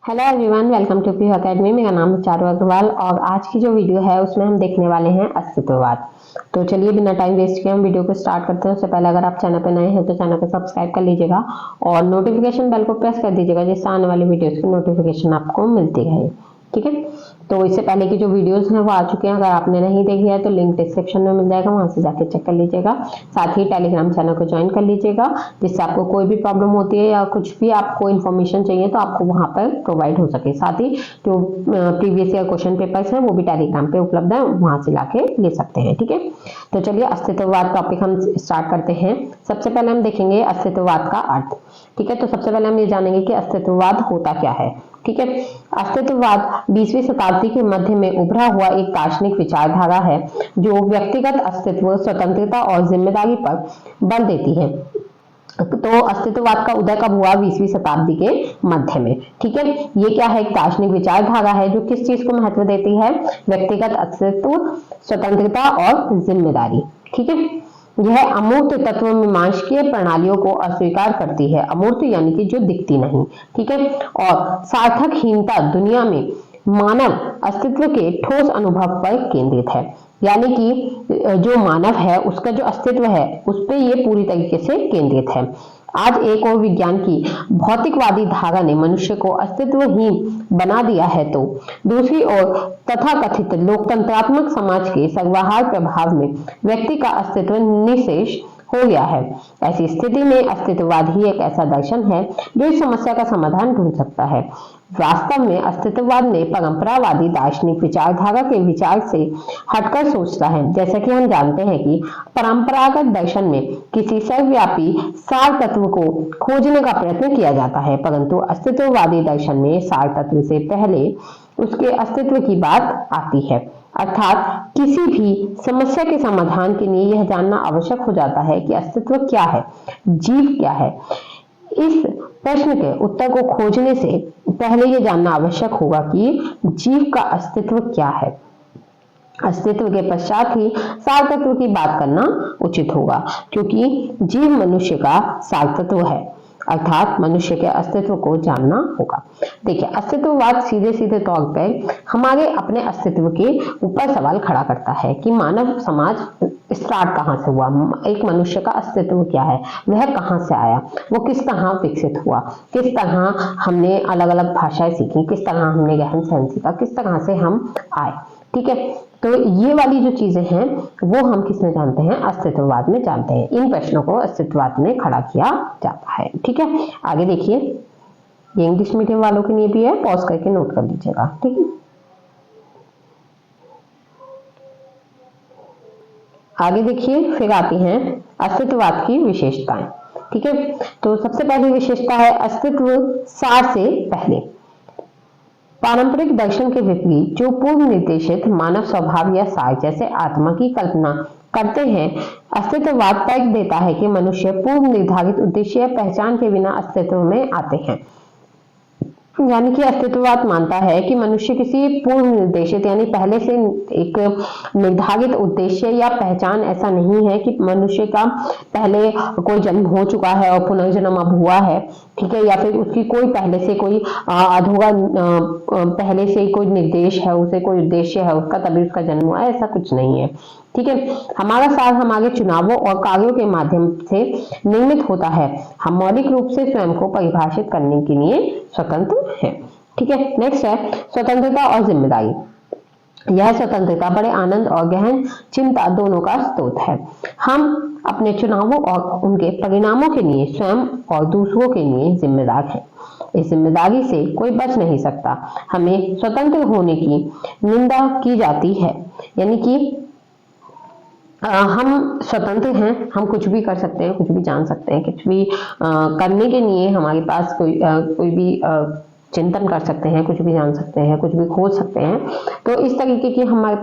Hello everyone, welcome to P academy. मेरा नाम है चारू अग्रवाल और आज की जो वीडियो है उसमें हम देखने वाले हैं अस्तित्ववाद। तो चलिए बिना टाइम वेस्ट किए हम वीडियो को स्टार्ट करते हैं। उससे पहले अगर आप चैनल पर नए हैं तो चैनल को सब्सक्राइब कर लीजिएगा और नोटिफिकेशन बेल को प्रेस कर दीजिएगा, जिससे आने वाली वीडियोस की नोटिफिकेशन आपको मिलती रहे। ठीक है, तो इससे पहले की जो वीडियोस हैं वो आ चुके हैं। अगर आपने नहीं देखी है तो लिंक डिस्क्रिप्शन में मिल जाएगा, वहां से जाके चेक कर लीजिएगा। साथ ही टेलीग्राम चैनल को ज्वाइन कर लीजिएगा, जिससे आपको कोई भी प्रॉब्लम होती है या कुछ भी आपको इन्फॉर्मेशन चाहिए तो आपको वहां पर प्रोवाइड हो सके। साथ ही जो प्रीवियस ईयर क्वेश्चन पेपर्स हैं वो भी टेलीग्राम पे उपलब्ध है, वहां से लाके ले सकते हैं। ठीक है, तो चलिए अस्तित्ववाद टॉपिक हम स्टार्ट करते हैं। सबसे पहले हम देखेंगे अस्तित्ववाद का अर्थ। ठीक है, तो सबसे पहले हम ये जानेंगे कि अस्तित्ववाद होता क्या है। ठीक है, अस्तित्ववाद 20वीं शताब्दी के मध्य में उभरा हुआ एक दार्शनिक विचारधारा है जो व्यक्तिगत अस्तित्व, स्वतंत्रता और जिम्मेदारी पर बल देती है। तो अस्तित्ववाद का उदय कब हुआ? 20वीं शताब्दी के मध्य में। ठीक है, ये क्या है? एक दार्शनिक विचारधारा है जो किस चीज को महत्व देती है? व्यक्तिगत अस्तित्व, स्वतंत्रता और जिम्मेदारी। ठीक है, यह अमूर्त तत्व मीमांसकीय प्रणालियों को अस्वीकार करती है। अमूर्त यानी कि जो दिखती नहीं। ठीक है, और सार्थकहीनता दुनिया में मानव अस्तित्व के ठोस अनुभव पर केंद्रित है। यानी कि जो मानव है उसका जो अस्तित्व है उस पर ये पूरी तरीके से केंद्रित है। आज एक और विज्ञान की भौतिकवादी धारा ने मनुष्य को अस्तित्वहीन बना दिया है, तो दूसरी ओर तथाकथित लोकतंत्रात्मक समाज के सर्वहार प्रभाव में व्यक्ति का अस्तित्व निःशेष हो गया है। ऐसी स्थिति में अस्तित्ववाद ही एक ऐसा दर्शन है जो इस समस्या का समाधान ढूंढ सकता है। वास्तव में अस्तित्ववाद ने परंपरावादी दार्शनिक विचारधारा के विचार से हटकर सोचता है। जैसा कि हम जानते हैं कि परंपरागत दर्शन में किसी सर्वव्यापी सार तत्व को खोजने का प्रयत्न किया जाता है, परंतु अस्तित्ववादी दर्शन में सार तत्व से पहले उसके अस्तित्व की बात आती है। अर्थात किसी भी समस्या के समाधान के लिए यह जानना आवश्यक हो जाता है कि अस्तित्व क्या है, जीव क्या है। इस प्रश्न के उत्तर को खोजने से पहले यह जानना आवश्यक होगा कि जीव का अस्तित्व क्या है। अस्तित्व के पश्चात ही सार तत्व की बात करना उचित होगा, क्योंकि जीव मनुष्य का सार तत्व है। अर्थात मनुष्य के अस्तित्व को जानना होगा। देखिए, अस्तित्ववाद सीधे सीधे तौर पर हमारे अपने अस्तित्व के ऊपर सवाल खड़ा करता है कि मानव समाज स्टार्ट कहाँ से हुआ, एक मनुष्य का अस्तित्व क्या है, वह कहाँ से आया, वो किस तरह विकसित हुआ, किस तरह हमने अलग अलग भाषाएं सीखी, किस तरह हमने रहन सहन सीखा, किस तरह से हम आए। ठीक है, तो ये वाली जो चीजें हैं वो हम किसमें जानते हैं? अस्तित्ववाद में जानते हैं। इन प्रश्नों को अस्तित्ववाद में खड़ा किया जाता है। ठीक है, आगे देखिए, ये इंग्लिश मीडियम वालों के लिए भी है, पॉज करके नोट कर लीजिएगा। ठीक है, आगे देखिए, फिर आती हैं अस्तित्ववाद की विशेषताएं। ठीक है, तो सबसे पहली विशेषता है अस्तित्व सार से पहले। पारंपरिक दर्शन के विपरीत जो पूर्व निर्देशित मानव स्वभाव या सार जैसे आत्मा की कल्पना करते हैं, अस्तित्ववाद तर्क देता है कि मनुष्य पूर्व निर्धारित उद्देश्य या पहचान के बिना अस्तित्व में आते हैं। यानी कि अस्तित्ववाद मानता है कि मनुष्य किसी पूर्व निर्देशित यानी पहले से एक निर्धारित उद्देश्य या पहचान ऐसा नहीं है कि मनुष्य का पहले कोई जन्म हो चुका है और पुनर्जन्म अब हुआ है। ठीक है, या फिर उसकी कोई पहले से कोई अधूरा पहले से कोई निर्देश है, उसे कोई उद्देश्य है उसका, तभी उसका जन्म हुआ है, ऐसा कुछ नहीं है। ठीक है, हमारा सार हमारे चुनावों और कार्यों के माध्यम से निर्मित होता है। हम मौलिक रूप से स्वयं को परिभाषित करने के लिए स्वतंत्र हैं। ठीक है, नेक्स्ट है स्वतंत्रता और जिम्मेदारी। यह स्वतंत्रता बड़े आनंद और गहन चिंता दोनों का स्रोत है। हम अपने चुनावों और उनके परिणामों के लिए स्वयं और दूसरों के लिए जिम्मेदार हैं। इस जिम्मेदारी से कोई बच नहीं सकता। हमें स्वतंत्र होने की निंदा की जाती है, यानी कि हम स्वतंत्र हैं, हम कुछ भी कर सकते हैं, कुछ भी जान सकते हैं, कुछ भी करने के लिए हमारे पास कोई भी चिंतन कर सकते हैं, कुछ भी जान सकते हैं, कुछ भी खोज सकते हैं। तो इस तरीके की हमारे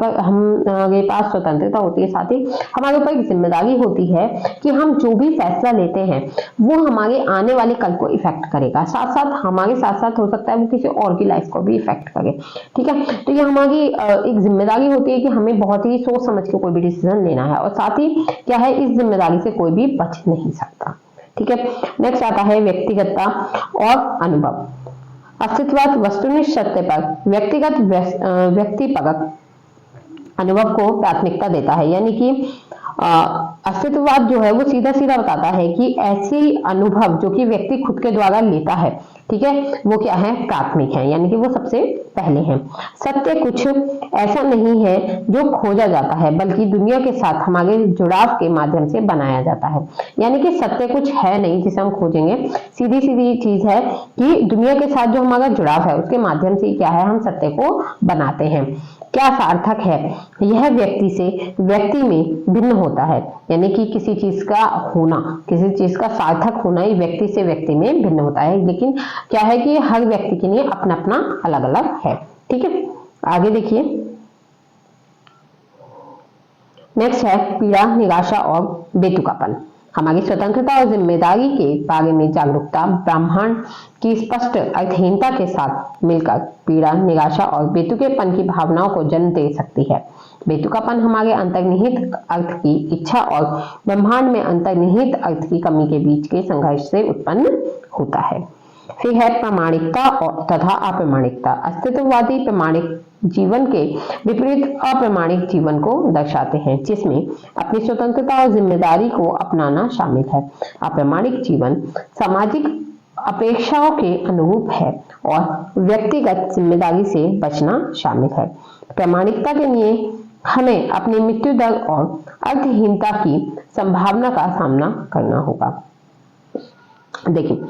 पास स्वतंत्रता होती है। साथ ही हमारे ऊपर एक जिम्मेदारी होती है कि हम जो भी फैसला लेते हैं वो हमारे आने वाले कल को इफेक्ट करेगा, साथ साथ हमारे साथ साथ हो सकता है वो किसी और की लाइफ को भी इफेक्ट करे। ठीक है, तो ये हमारी एक जिम्मेदारी होती है कि हमें बहुत ही सोच समझ के कोई भी डिसीजन लेना है, और साथ ही क्या है, इस जिम्मेदारी से कोई भी बच नहीं सकता। ठीक है, नेक्स्ट आता है व्यक्तिगतता और अनुभव। अस्तित्ववाद वस्तुनिष्ठ सत्य पर व्यक्तिपरक अनुभव को प्राथमिकता देता है। यानी कि अस्तित्ववाद जो है वो सीधा सीधा बताता है कि ऐसी अनुभव जो कि व्यक्ति खुद के द्वारा लेता है, ठीक है, वो क्या है, प्राथमिक है, यानी कि वो सबसे पहले है। सत्य कुछ ऐसा नहीं है जो खोजा जाता है, बल्कि दुनिया के साथ हमारे जुड़ाव के माध्यम से बनाया जाता है। यानी कि सत्य कुछ है नहीं जिसे हम खोजेंगे, सीधी सीधी चीज है कि दुनिया के साथ जो हमारा जुड़ाव है उसके माध्यम से क्या है, हम सत्य को बनाते हैं। क्या सार्थक है, यह व्यक्ति से व्यक्ति में भिन्न होता है। यानी कि किसी चीज का होना, किसी चीज का सार्थक होना ही व्यक्ति से व्यक्ति में भिन्न होता है, लेकिन क्या है कि हर व्यक्ति के लिए अपना अपना अलग अलग है। ठीक है, आगे देखिए, नेक्स्ट है पीड़ा, निराशा और बेतुकापन। हमारी स्वतंत्रता और जिम्मेदारी के बारे में जागरूकता ब्रह्मांड की स्पष्ट अर्थहीनता के साथ मिलकर पीड़ा, निराशा और बेतुकेपन की भावनाओं को जन्म दे सकती है। बेतुकापन हमारे अंतर्निहित अर्थ की इच्छा और ब्रह्मांड में अंतर्निहित अर्थ की कमी के बीच के संघर्ष से उत्पन्न होता है। फिर है प्रामाणिकता तथा अप्रामाणिकता। अस्तित्ववादी प्रामाणिक जीवन के विपरीत अप्रामाणिक जीवन को दर्शाते हैं, जिसमें अपनी स्वतंत्रता और जिम्मेदारी को अपनाना शामिल है। अप्रामाणिक जीवन सामाजिक अपेक्षाओं के अनुरूप है और व्यक्तिगत जिम्मेदारी से बचना शामिल है। प्रामाणिकता के लिए हमें अपनी मृत्यु दर और अर्थहीनता की संभावना का सामना करना होगा। देखिए,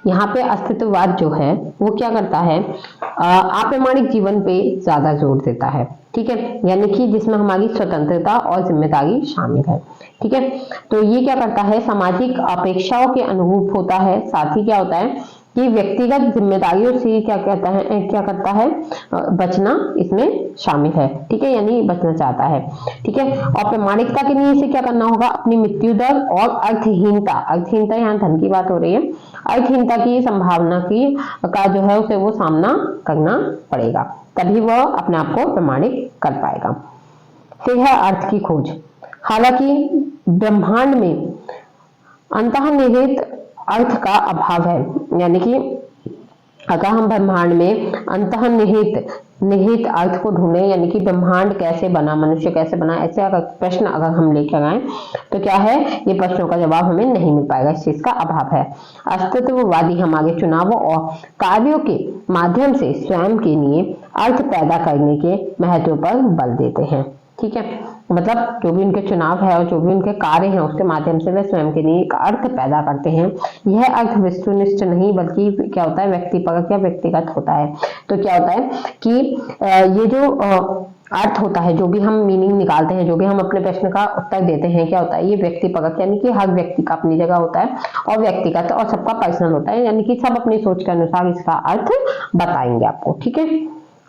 यहाँ पे अस्तित्ववाद जो है वो क्या करता है, अप्रामाणिक जीवन पे ज्यादा जोर देता है। ठीक है, यानी कि जिसमें हमारी स्वतंत्रता और जिम्मेदारी शामिल है। ठीक है, तो ये क्या करता है, सामाजिक अपेक्षाओं के अनुरूप होता है। साथ ही क्या होता है कि व्यक्तिगत जिम्मेदारियों से क्या करता है, बचना इसमें शामिल है। ठीक है, यानी बचना चाहता है। ठीक है, और प्रामाणिकता के लिए इसे क्या करना होगा, अपनी मृत्यु दर और अर्थहीनता यहाँ धन की बात हो रही है, अर्थहीनता की संभावना का जो है उसे वो सामना करना पड़ेगा, तभी वह अपने आप को प्रमाणित कर पाएगा। फिर है अर्थ की खोज। हालांकि ब्रह्मांड में अंतर्निहित अर्थ का अभाव है, यानी कि अगर हम ब्रह्मांड में अंतर्निहित अर्थ को ढूंढे, यानी कि ब्रह्मांड कैसे बना, मनुष्य कैसे बना, ऐसे अगर प्रश्न हम लेकर आए तो क्या है, ये प्रश्नों का जवाब हमें नहीं मिल पाएगा, इस चीज का अभाव है। अस्तित्ववादी हमारे चुनावों और कार्यों के माध्यम से स्वयं के लिए अर्थ पैदा करने के महत्व पर बल देते हैं। ठीक है, मतलब जो भी उनके चुनाव है और जो भी उनके कार्य हैं उसके माध्यम से वे स्वयं के लिए एक अर्थ पैदा करते हैं। यह अर्थ वस्तुनिष्ठ नहीं बल्कि क्या होता है, व्यक्तिपरक या व्यक्तिगत होता है। तो क्या होता है कि ये जो अर्थ होता है, जो भी हम मीनिंग निकालते हैं, जो भी हम अपने प्रश्न का उत्तर देते हैं, क्या होता है, ये व्यक्तिपरक यानी कि हर व्यक्ति का अपनी जगह होता है, और व्यक्तिगत और सबका पर्सनल होता है, यानी कि सब अपनी सोच के अनुसार इसका अर्थ बताएंगे आपको। ठीक है,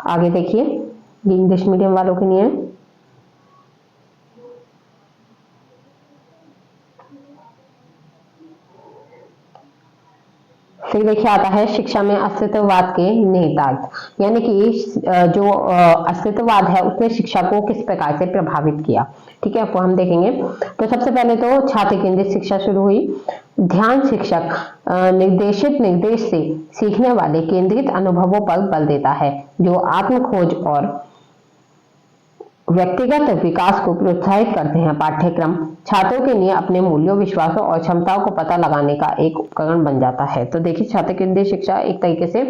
आगे देखिए, इंग्लिश मीडियम वालों के लिए फिर देखिए आता है शिक्षा में अस्तित्ववाद के निहितार्थ। यानी कि जो अस्तित्ववाद है उसने शिक्षा को किस प्रकार से प्रभावित किया। ठीक है, वो हम देखेंगे। तो सबसे पहले तो छात्र केंद्रित शिक्षा शुरू हुई। ध्यान शिक्षक निर्देशित निर्देश से सीखने वाले केंद्रित अनुभवों पर बल देता है, जो आत्म खोज और व्यक्तिगत विकास को प्रोत्साहित करते हैं। पाठ्यक्रम छात्रों के लिए अपने मूल्यों, विश्वासों और क्षमताओं को पता लगाने का एक उपकरण बन जाता है। तो देखिए, छात्र केंद्रित शिक्षा एक तरीके से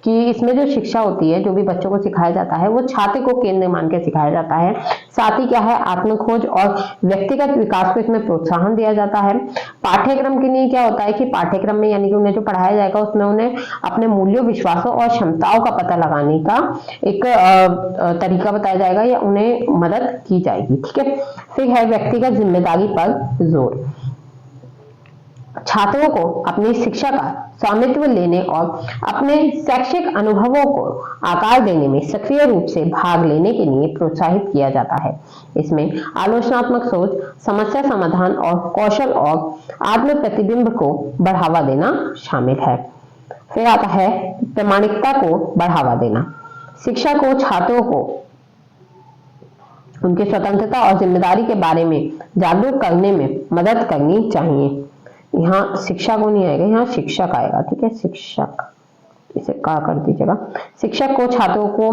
कि इसमें जो शिक्षा होती है, जो भी बच्चों को सिखाया जाता है, वो छात्र को केंद्र मान के सिखाया जाता है। साथ ही क्या है, आत्मखोज और व्यक्तिगत विकास को इसमें प्रोत्साहन दिया जाता है। पाठ्यक्रम के लिए क्या होता है कि पाठ्यक्रम में यानी कि उन्हें जो पढ़ाया जाएगा उसमें उन्हें अपने मूल्यों, विश्वासों और क्षमताओं का पता लगाने का एक तरीका बताया जाएगा या उन्हें मदद की जाएगी। ठीक है, फिर है व्यक्तिगत जिम्मेदारी पर जोर। छात्रों को अपनी शिक्षा का स्वामित्व लेने और अपने शैक्षिक अनुभवों को आकार देने में सक्रिय रूप से भाग लेने के लिए प्रोत्साहित किया जाता है। इसमें आलोचनात्मक सोच, समस्या समाधान और कौशल और आत्म प्रतिबिंब को बढ़ावा देना शामिल है। फिर आता है प्रामाणिकता को बढ़ावा देना। शिक्षा को छात्रों को उनकी स्वतंत्रता और जिम्मेदारी के बारे में जागरूक करने में मदद करनी चाहिए। यहाँ शिक्षा को नहीं आएगा, यहाँ शिक्षक आएगा। ठीक है, शिक्षक। इसे का कर दीजिएगा। शिक्षक को छात्रों को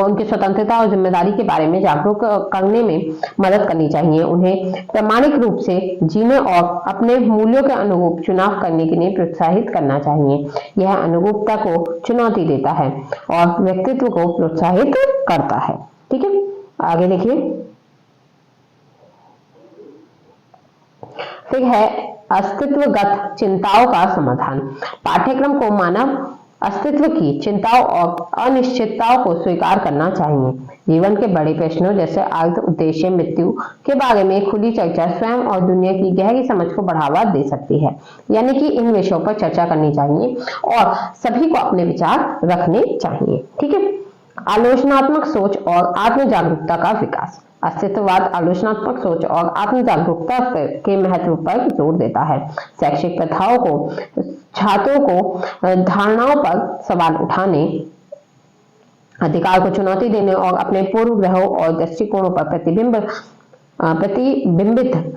उनकी स्वतंत्रता और जिम्मेदारी के बारे में जागरूक करने में मदद करनी चाहिए। उन्हें प्रामाणिक रूप से जीने और अपने मूल्यों के अनुरूप चुनाव करने के लिए प्रोत्साहित करना चाहिए। यह अनुरूपता को चुनौती देता है और व्यक्तित्व को प्रोत्साहित करता है। ठीक है, आगे देखिए। फिर है अस्तित्वगत चिंताओं का समाधान। पाठ्यक्रम को मानव अस्तित्व की चिंताओं और अनिश्चितताओं को स्वीकार करना चाहिए। जीवन के बड़े प्रश्नों जैसे अर्थ, उद्देश्य, मृत्यु के बारे में खुली चर्चा स्वयं और दुनिया की गहरी समझ को बढ़ावा दे सकती है। यानी कि इन विषयों पर चर्चा करनी चाहिए और सभी को अपने विचार रखने चाहिए। ठीक है, आलोचनात्मक सोच और आत्म जागरूकता का विकास। अस्तित्ववाद आलोचनात्मक सोच और आत्म जागरूकता के महत्व पर जोर देता है। शैक्षिक प्रथाओं को छात्रों को धारणाओं पर सवाल उठाने, अधिकार को चुनौती देने और अपने पूर्वग्रहों और दृष्टिकोणों पर प्रतिबिंबित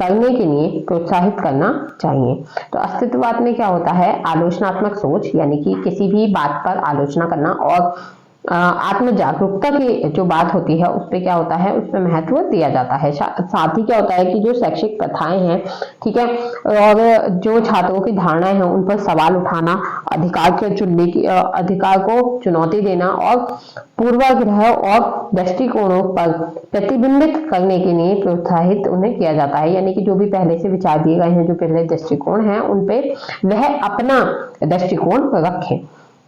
करने के लिए प्रोत्साहित करना चाहिए। तो अस्तित्ववाद में क्या होता है, आलोचनात्मक सोच यानी कि किसी भी बात पर आलोचना करना, और आत्म जागरूकता की जो बात होती है उस पर क्या होता है, उस पर महत्व दिया जाता है। साथ ही क्या होता है कि जो शैक्षिक प्रथाएं हैं, ठीक है, और जो छात्रों की धारणाएं हैं उन पर सवाल उठाना, अधिकार के चुनने की अधिकार को चुनौती देना और पूर्वाग्रह और दृष्टिकोणों पर प्रतिबिंबित करने के लिए प्रोत्साहित उन्हें किया जाता है। यानी कि जो भी पहले से विचार दिए गए हैं, जो पहले दृष्टिकोण हैं, उन पे वह अपना दृष्टिकोण रखें।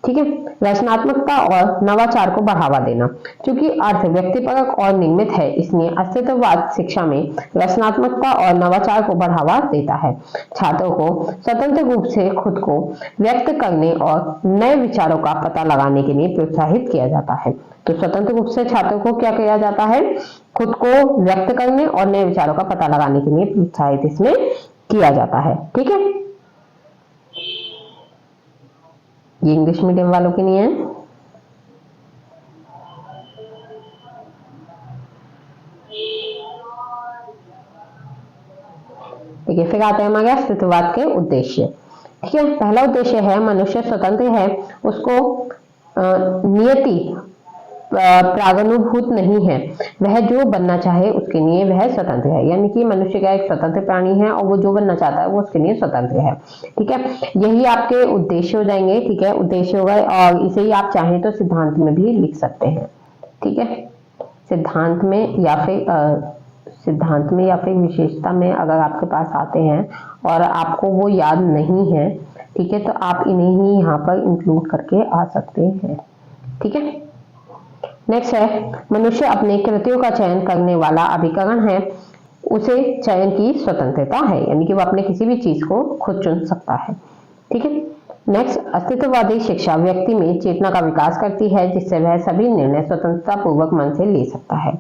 ठीक है, रचनात्मकता और नवाचार को बढ़ावा देना। क्योंकि अर्थ व्यक्तिपरक और नियमित है, इसलिए अस्तित्ववाद शिक्षा में रचनात्मकता और नवाचार को बढ़ावा देता है। छात्रों को स्वतंत्र रूप से खुद को व्यक्त करने और नए विचारों का पता लगाने के लिए प्रोत्साहित किया जाता है। तो स्वतंत्र रूप से छात्रों को क्या किया जाता है, खुद को व्यक्त करने और नए विचारों का पता लगाने के लिए प्रोत्साहित इसमें किया जाता है। ठीक है, ये इंग्लिश मीडियम वालों के लिए है। देखिए, फिर आते हैं हमारे अस्तित्ववाद के उद्देश्य। ठीक है, पहला उद्देश्य है मनुष्य स्वतंत्र है, उसको नियति प्रागनुभूत नहीं है, वह जो बनना चाहे उसके लिए वह स्वतंत्र है। यानी कि मनुष्य का एक स्वतंत्र प्राणी है और वो जो बनना चाहता है वो उसके लिए स्वतंत्र है। ठीक है, यही आपके उद्देश्य हो जाएंगे। ठीक है, उद्देश्य हो गए, और इसे ही आप चाहें तो सिद्धांत में भी लिख सकते हैं। ठीक है, सिद्धांत में या फिर विशेषता में अगर आपके पास आते हैं और आपको वो याद नहीं है, ठीक है, तो आप इन्हें ही यहाँ पर इंक्लूड करके आ सकते हैं। ठीक है, नेक्स्ट है मनुष्य अपने कृतियों का चयन करने वाला अभिकरण है, उसे चयन की स्वतंत्रता है। यानी कि वो अपने किसी भी चीज को खुद चुन सकता है। ठीक है, नेक्स्ट, अस्तित्ववादी शिक्षा व्यक्ति में चेतना का विकास करती है, जिससे वह सभी निर्णय स्वतंत्रता पूर्वक मन से ले सकता है।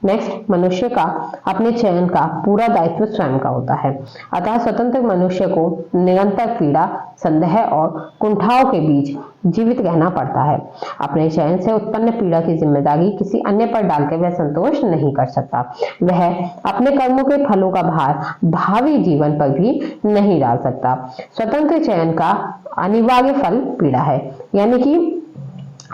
नेक्स्ट, मनुष्य का अपने चयन का पूरा दायित्व स्वयं का होता है, अतः स्वतंत्र मनुष्य को निरंतर पीड़ा, संदेह और कुंठाओं के बीच जीवित रहना पड़ता है। अपने चयन से उत्पन्न पीड़ा की जिम्मेदारी किसी अन्य पर डालकर वह संतोष नहीं कर सकता। वह अपने कर्मों के फलों का भार भावी जीवन पर भी नहीं डाल सकता। स्वतंत्र चयन का अनिवार्य फल पीड़ा है। यानी कि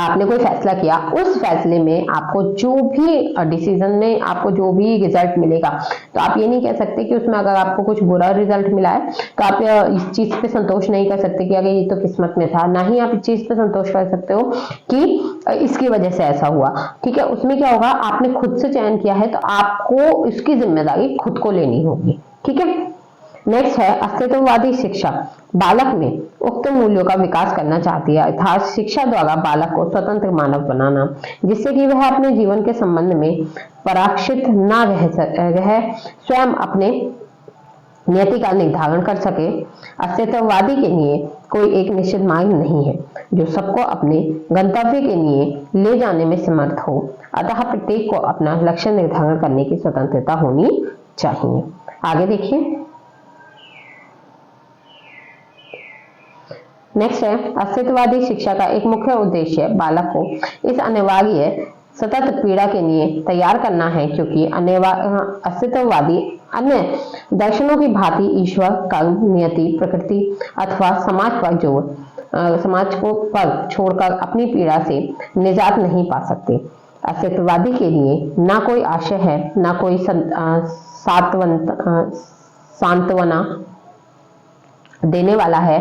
आपने कोई फैसला किया, उस फैसले में आपको जो भी डिसीजन में आपको जो भी रिजल्ट मिलेगा, तो आप ये नहीं कह सकते कि उसमें अगर आपको कुछ बुरा रिजल्ट मिला है तो आप इस चीज पे संतोष नहीं कर सकते कि अगर ये तो किस्मत में था। ना ही आप इस चीज पे संतोष कर सकते हो कि इसकी वजह से ऐसा हुआ। ठीक है, उसमें क्या होगा, आपने खुद से चयन किया है तो आपको इसकी जिम्मेदारी खुद को लेनी होगी। ठीक है, नेक्स्ट है अस्तित्ववादी शिक्षा बालक में उक्त मूल्यों का विकास करना चाहती है, अर्थात शिक्षा द्वारा बालक को स्वतंत्र मानव बनाना, जिससे कि वह अपने जीवन के संबंध में पराक्षित न रह स्वयं अपने नियति का निर्धारण कर सके। अस्तित्ववादी के लिए कोई एक निश्चित मार्ग नहीं है जो सबको अपने गंतव्य के लिए ले जाने में समर्थ हो, अतः प्रत्येक को अपना लक्ष्य निर्धारण करने की स्वतंत्रता होनी चाहिए। आगे देखिए, नेक्स्ट है अस्तित्ववादी शिक्षा का एक मुख्य उद्देश्य बालक को इस अनिवार्य सतत पीड़ा के लिए तैयार करना है, क्योंकि अस्तित्ववादी अन्य दर्शनों की भांति ईश्वर, कर्म, नियति, प्रकृति अथवा समाज को पर छोड़कर अपनी पीड़ा से निजात नहीं पा सकते। अस्तित्ववादी के लिए ना कोई आशय है, ना कोई सांत्वना देने वाला है।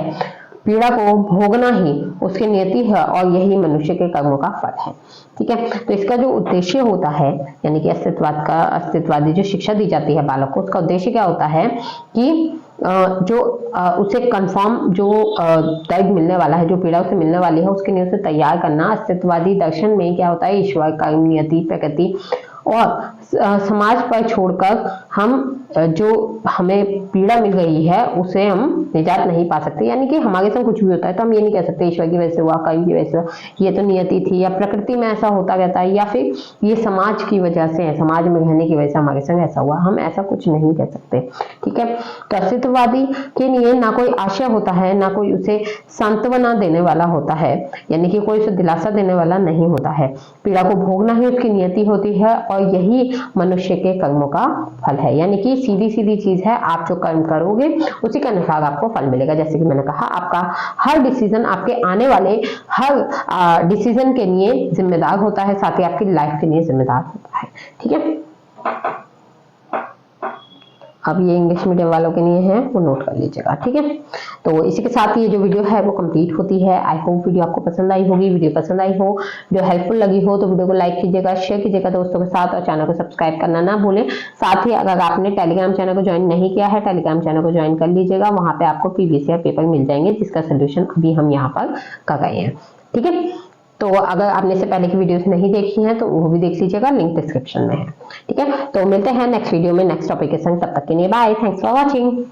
पीड़ा को भोगना ही उसकी नियति है और यही मनुष्य के कर्मों का फल है। ठीक है, तो इसका जो उद्देश्य होता है, यानी कि अस्तित्ववादी जो शिक्षा दी जाती है बालक को, उसका उद्देश्य क्या होता है कि उसे कंफर्म जो दर्द मिलने वाला है, जो पीड़ा उसे मिलने वाली है, उसके लिए उसे तैयार करना। अस्तित्ववादी दर्शन में क्या होता है, ईश्वर, कर्म, नियति, प्रकृति और समाज पर छोड़कर हम जो हमें पीड़ा मिल रही है उसे हम निजात नहीं पा सकते। यानी कि हमारे संग कुछ भी होता है तो हम ये नहीं कह सकते ईश्वर की वजह से हुआ, कर्म की वजह से हुआ, ये तो नियति थी, या प्रकृति में ऐसा होता रहता है, या फिर ये समाज की वजह से है, समाज में रहने की वजह से हमारे संग ऐसा हुआ। हम ऐसा कुछ नहीं कह सकते। ठीक है, तो अस्तित्ववादी के लिए ना कोई आशय होता है, ना कोई उसे सांत्वना देने वाला होता है, यानी कि कोई उसे दिलासा देने वाला नहीं होता है। पीड़ा को भोगना ही उसकी नियति होती है और यही मनुष्य के कर्मों का फल है। यानी कि सीधी सीधी चीज है, आप जो कर्म करोगे उसी के अनुसार आपको फल मिलेगा। जैसे कि मैंने कहा, आपका हर डिसीजन आपके आने वाले हर डिसीजन के लिए जिम्मेदार होता है, साथ ही आपकी लाइफ के लिए जिम्मेदार होता है। ठीक है, अब ये इंग्लिश मीडियम वालों के लिए है, वो नोट कर लीजिएगा। ठीक है, तो इसी के साथ ये जो वीडियो है वो कंप्लीट होती है। आई होप वीडियो आपको पसंद आई होगी। वीडियो पसंद आई हो, जो हेल्पफुल लगी हो, तो वीडियो को लाइक कीजिएगा, शेयर कीजिएगा दोस्तों के साथ और चैनल को सब्सक्राइब करना ना भूलें। साथ ही अगर आपने टेलीग्राम चैनल को ज्वाइन नहीं किया है, टेलीग्राम चैनल को ज्वाइन कर लीजिएगा। वहां पे आपको प्रीवियस पेपर मिल जाएंगे जिसका सोल्यूशन अभी हम यहाँ पर कर रहे हैं। ठीक है, तो अगर आपने इससे पहले की वीडियोस नहीं देखी हैं तो वो भी देख लीजिएगा, लिंक डिस्क्रिप्शन में है। ठीक है, तो मिलते हैं नेक्स्ट वीडियो में नेक्स्ट टॉपिक के संग। तब तक के लिए बाय, थैंक्स फॉर वॉचिंग।